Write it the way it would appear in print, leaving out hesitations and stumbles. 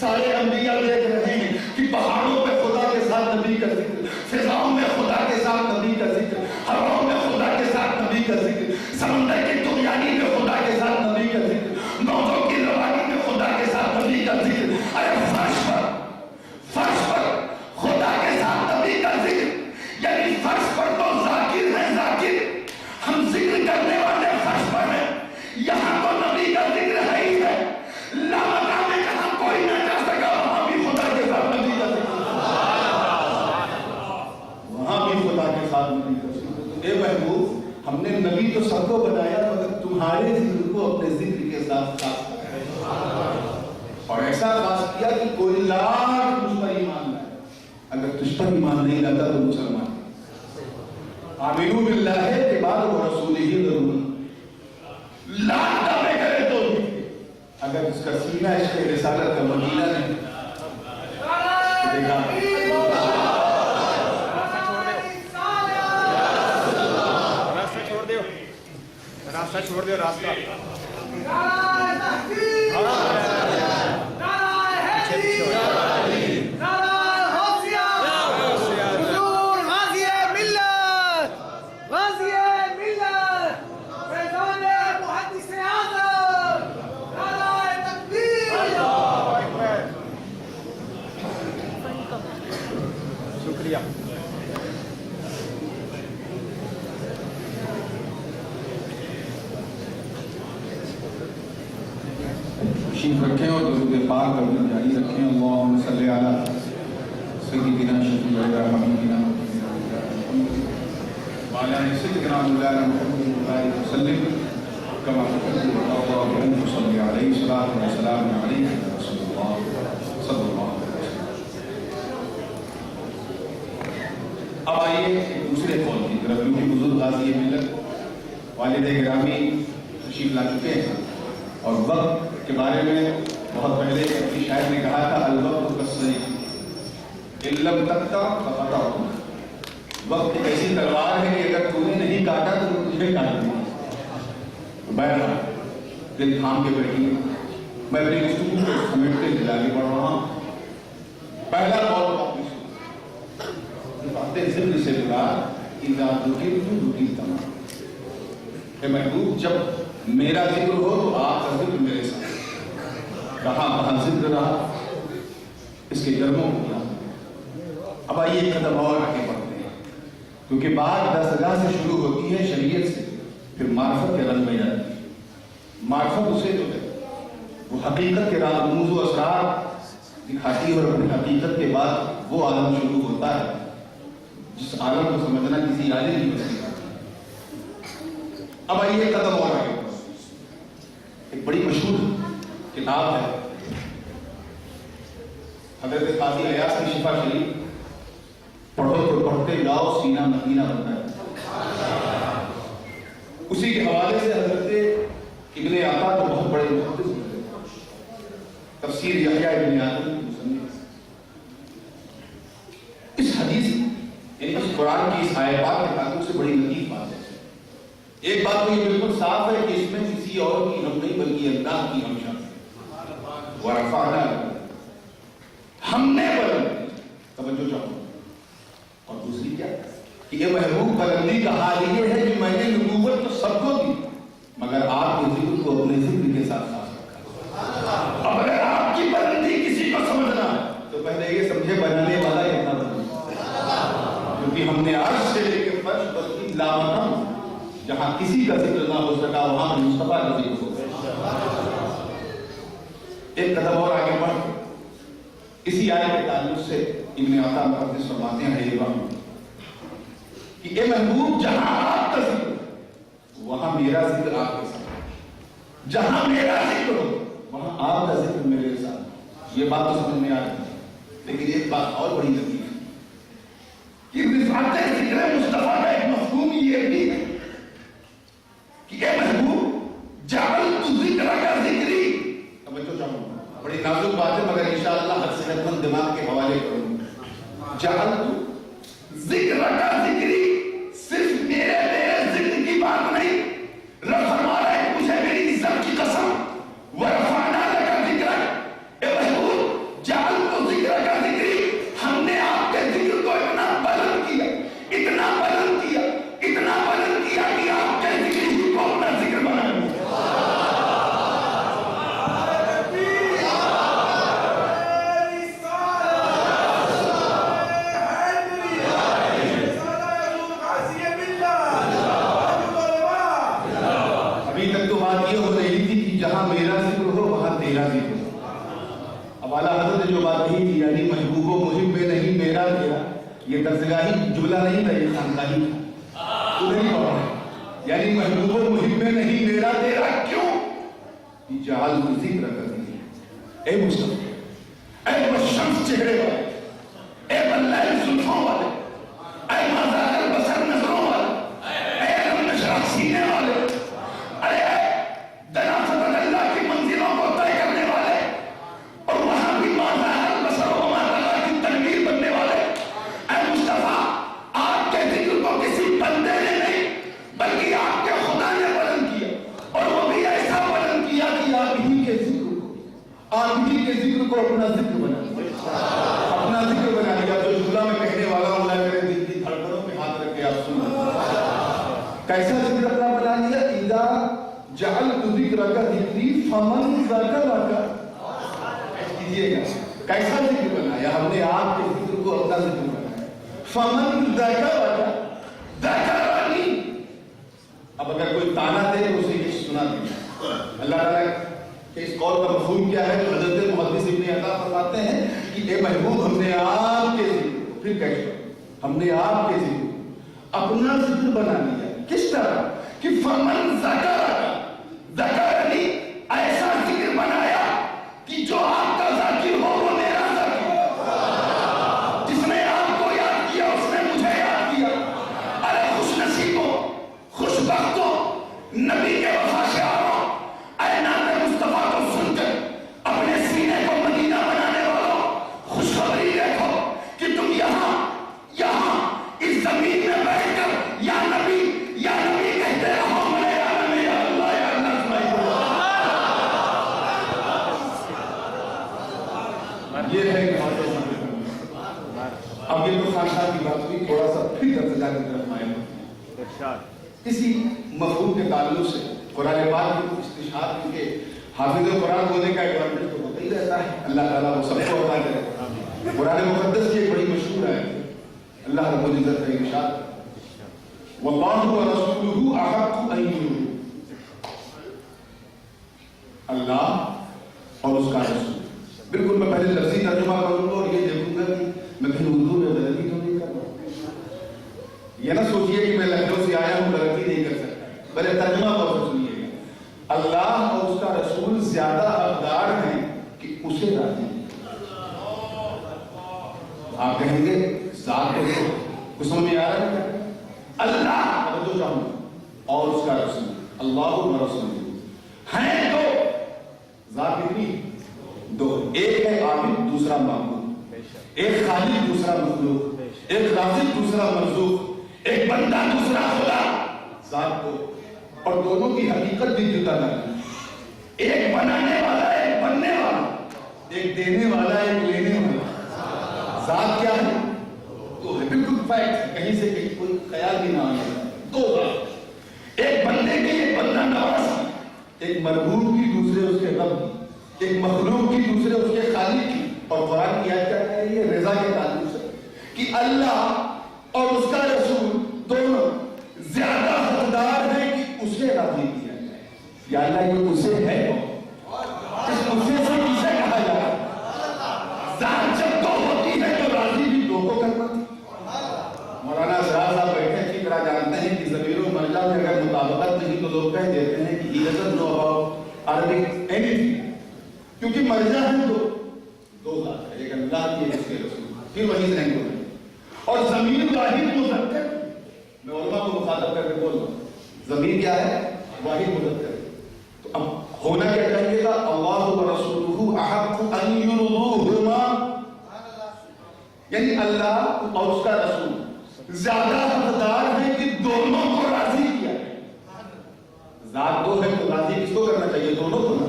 سارے انبیاء دیکھ رہے ہیں کہ پہاڑوں پہ خدا کے ساتھ نبی کا ذکر، فضاؤں میں خدا کے ساتھ نبی کا ذکر، ہواؤں میں خدا کے ساتھ نبی کا ذکر، سمندر کی طغیانی میں خدا کے ساتھ نبی کا ذکر، موجوں کی روانی میں خدا کے ساتھ نبی کا ذکر، ارے فرش پر خدا کے ساتھ نبی کا ذکر، یعنی فرش پر تو ذاکر ہے ذاکر، ہم ذکر کرنے والے فرش پر ہیں، یہاں تو نبی کا ذکر ہے ہی ہے، لامکان میں جہاں کوئی نہ جا سکا وہاں بھی خدا کے ساتھ نبی کا ذکر، وہاں بھی خدا کے ساتھ نبی کا ذکر۔ اے محبوب، ہم نے نبی تو سب کو بنایا مگر تمہارے ذکر کو اپنے ذکر کے ساتھ خاص کیا، اور ایسا خاص کیا کہ کوئی لاکھ تجھ پر ایمان لائے، اگر تجھ پر ایمان نہیں لاتا تو مسلمان آمنو باللہ کے بعد وہ رسول ہی ضرور لاکھ دعوے کرے تو اگر اس کا سینہ عشق رسالت کا مدینہ نہیں راستہ چھوڑ دے راستہ شکریہ۔ تشریف رکھیں اور درود پاک کرنا جاری رکھیں۔ اللہم صلی علی سیدنا شفیعنا حبیبنا وعلی آلِ سیدنا مولانا محمد وسلم کما تحب اللہم صلی علیہ الصلاۃ والسلام علیہ رسول اللہ صلی اللہ علیہ وسلم۔ اب آئیے ایک دوسرے قول کی طرف، کیونکہ بزرگ غازی ملت والد گرامی تشریف لا چکے ہیں اور وقت کے بارے میں بہت پہلے اپنی شاعر نے کہا تھا الوقت کالسیف ان لم تقطع فقطعہ، وقت ایک ایسی تلوار ہے کہ اگر تو نے نہیں کاٹا تو تجھے کاٹ دے گا۔ بہرحال دل تھام کے بیٹھی، میں اپنی گفتگو کو سمیٹتے ہوئے آگے بڑھ رہا ہوں۔ پہلا قول اپنی باتیں ذکر سے مراد اذا ذکرت ذکرت تمام، کہ محبوب جب میرا ذکر ہو تو آپ کا ذکر میرے ساتھ، کہاں کہاں ذکر رہا اس کے جرموں کو یاد۔ اب آئیے ایک قدم اور آگے بڑھتے ہیں، کیونکہ بات دستگاہ سے شروع ہوتی ہے، شریعت سے، پھر معرفت کے رنگ میں جاتی ہے۔ معرفت اسے جو ہے وہ حقیقت کے رموز و اسرار دکھاتی ہے، اور اپنی حقیقت کے بعد وہ عالم شروع ہوتا ہے جس عالم کو سمجھنا کسی عالم کی بس نہیں۔ اب آئیے ایک قدم اور آگے، ایک بڑی مشہور کتاب ہے حضرت قاضی ایاز کی شفا شریف، پڑھو تو پڑھتے جاؤ سینہ مدینہ بنتا ہے۔ اسی کے حوالے سے حضرت ابن عطا تو بہت بڑے محدث ہوتے، تفسیر یحییٰ ابن آدم کی مصنف، اس حدیث اس قرآن کی اس آیت پاک کے تعلق سے بڑی لطیف بات ہے۔ ایک بات تو یہ بالکل صاف ہے کہ اس میں کسی اور کی ہم نہیں بلکہ اللہ کی ہم شان ہے۔ ورفعنا ہم نے بلند، توجہ چاہوں، اور دوسری کیا کہ یہ محبوب بلندی کا حال یہ ہے کہ میں نے نبوت تو سب کو دی مگر آپ کے ذکر کو اپنے ذکر کے ساتھ خاص رکھا۔ اب اگر آپ کی بلندی کسی کو سمجھنا تو پہلے یہ سمجھے بنانے والا کتنا بلند، کیونکہ ہم نے عرش سے لے کے فرش بلکہ لامکان جہاں کسی کا ذکر نہ ہو سکا وہاں مصطفیٰ کا ذکر ہو گیا۔ ایک قدم اور آگے بڑھ اسی آیت کے تعلق سے ابن عطا محدث فرماتے ہیں کہ اے محبوب جہاں آپ کا ذکر وہاں میرا ذکر آپ کے ساتھ، جہاں میرا ذکر ہو وہاں آپ کا ذکر میرے ساتھ۔ یہ بات تو سمجھ میں آ رہی ہے، لیکن ایک بات اور بڑی لطیف ہے کہ رفعت ذکر مصطفیٰ کا ایک مفہوم یہ بھی ہے کہ اے محبوب جعلت ذکرک ذکری، توجہ چاہوں، بڑی نازک بات ہے مگر انشاءاللہ حد سے حد مند دماغ کے حوالے کروں۔ جعلت ذکرک ذکری، صرف میرے ذکر کی بات نہیں، رب فرما رہا ہے مجھے میری عزت کی قسم ورفعنا لک ذکرک، اے محبوب اب اعلیٰ حضرت نے جو بات کہی تھی یعنی محبوب و محب میں نہیں میرا تیرا، یہ درسگاہی جملہ نہیں تھا، یہ خانقاہی تھا، تو نہیں پڑھا یعنی محبوب و محب میں نہیں میرا تیرا کیوں؟ جعل کو ذکر کر دیے اے مصطفیٰ، اے بشمس چہرے والے، اے بلائے زلفوں والے، اے مازال البصر نظروں والے، اے علم نشرح سینے والے، اے دناست اللہ کی منزلوں کو طے کرنے والے اور وہاں بھی مازال البصر و مازال کی تنویر بننے والے، اے مصطفیٰ آپ کے ذکر کو کسی بندے نے نہیں بلکہ آپ کے خدا نے بلند کیا، اور وہ بھی ایسا بلند کیا کہ آپ ہی کے ذکر کو اپنا ذکر بنا لیا، اپنا ذکر بنا لیا۔ جو جملہ میں کہنے والا ہوں میں میرے دل کی دھڑکنوں پہ ہاتھ رکھ کے آپ سن کیسا ذکر اپنا بنا لیا؟ اذا جعلت ذکرک ذکری فمن ذکرک، کیجئے گا کیسا ذکر بنایا ہم نے آپ کے ذکر کو اپنا ذکر بنایا، فمن ذکرک ذکرنی۔ اب اگر کوئی تانا دے تو اسے یہ سنا دیا اللہ تعالیٰ کہ اس قول کا مفہوم کیا ہے؟ تو حضرت محدث ابن عطا فرماتے ہیں کہ اے محبوب ہم نے آپ کے ذکر، پھر کہتے ہم نے آپ کے ذکر اپنا ذکر بنا لیا، کس طرح کہ فمن ذکرک ذکرنی، ایسا ذکر بنایا کہ جو آپ کا ذاکر ہو وہ میرا ذاکر ہو، جس نے آپ کو یاد کیا اس نے مجھے یاد کیا۔ ارے خوش نصیبوں، خوش بختوں، نبی کے وفا شعاروں، اے نام مصطفیٰ کو سن کر اپنے سینے کو مدینہ بنانے والوں خوشخبری دیکھو کہ تم یہاں اس زمین میں بیٹھ کر یا نبی کہتے رہو ملے یا نبی یا اللہ سنائی دو۔ یہ ہے اب یہ تو خانقاہ کی بات ہوئی، تھوڑا سا پھر ارتجا کی طرف مائل اسی مفہوم کے تعلق سے قرآن پاک کی استشہاد ان کے حافظ قرآن ہونے کا ایڈوانٹیج تو ہوتا ہی رہتا ہے، اللہ تعالیٰ وہ سب کو عطا کرے۔ قرآن مقدس کی ایک بڑی مشہور ہے اللہ رب العزت کا ارشاد واللہ ورسولہ احق ان یرضوہ، اللہ اور اس کا رسول۔ بالکل میں پہلے لفظی ترجمہ کروں گا اور یہ دیکھوں گا کہ میں کہیں اردو میں غلطی تو نہیں کر رہا، یہ نہ سوچئے کہ میں لکھنؤ سے آیا ہوں غلطی نہیں کر سکتا، پہلے ترجمہ پر سنیے گا۔ اللہ اور اس کا رسول زیادہ حقدار ہیں کہ اسے راضی آپ کہیں گے ذات کو کچھ سمجھ میں آ رہا ہے؟ اللہ توجہ چاہوں اور اس کا رسول، اللہ و رسول ہیں دو، ذات کتنی؟ دو، ایک ہے عابد دوسرا معبود، ایک خالق دوسرا مخلوق، ایک رازق دوسرا مرزوق، ایک بندہ دوسرا خدا، ذات کو، اور دونوں کی حقیقت بھی جدا نہیں، ایک بنانے والا ایک بننے والا، ایک دینے والا ایک لینے والا۔ ذات کیا ہے؟ دو ہے، بالکل فیکٹ، کہیں سے کوئی خیال بھی نہ آئے، دو ذات، ایک بندے کی ایک بندہ نواز کی، ایک مربوط کی دوسرے اس کے رب کی، ایک مخلوق کی دوسرے اس کے خالق کی۔ اور قرآن کی آیت کیا کہہ رہی ہے رضا کے تعلق سے کہ اللہ اور اس کا رسول دونوں زیادہ حقدار ہیں کہ اسے راضی کیا جائے۔ یا اللہ یہ اسے ہے، اس اسے سے کسے کہا جائے؟ ذات جب دو ہوتی ہے تو راضی بھی دو کو کرنا تھی۔ مولانا اسرار صاحب بیٹھے اچھی طرح جانتے ہیں کہ ضمیر و مرجع میں اگر مطابقت نہیں تو لوگ کہہ دیتے ہیں کہ he doesn't know about Arabic anything، کیونکہ مرجع ہے دو ذات ہے، ایک اللہ کی ایک اس کے رسول، پھر وہی ذہن کو ہے۔ اور ضمیر واحد مذکر، میں علماء کو مخاطب کر کے بول رہا ہوں، ضمیر کیا ہے؟ واحد مذکر۔ تو اب ہونا کیا چاہیے تھا؟ اللہ و رسولہ احق ان یرضوہما، یعنی اللہ اور اس کا رسول زیادہ حقدار ہیں کہ دونوں کو راضی کیا ہے۔ ذات دو ہے تو راضی کس کو کرنا چاہیے؟ دونوں کو نا۔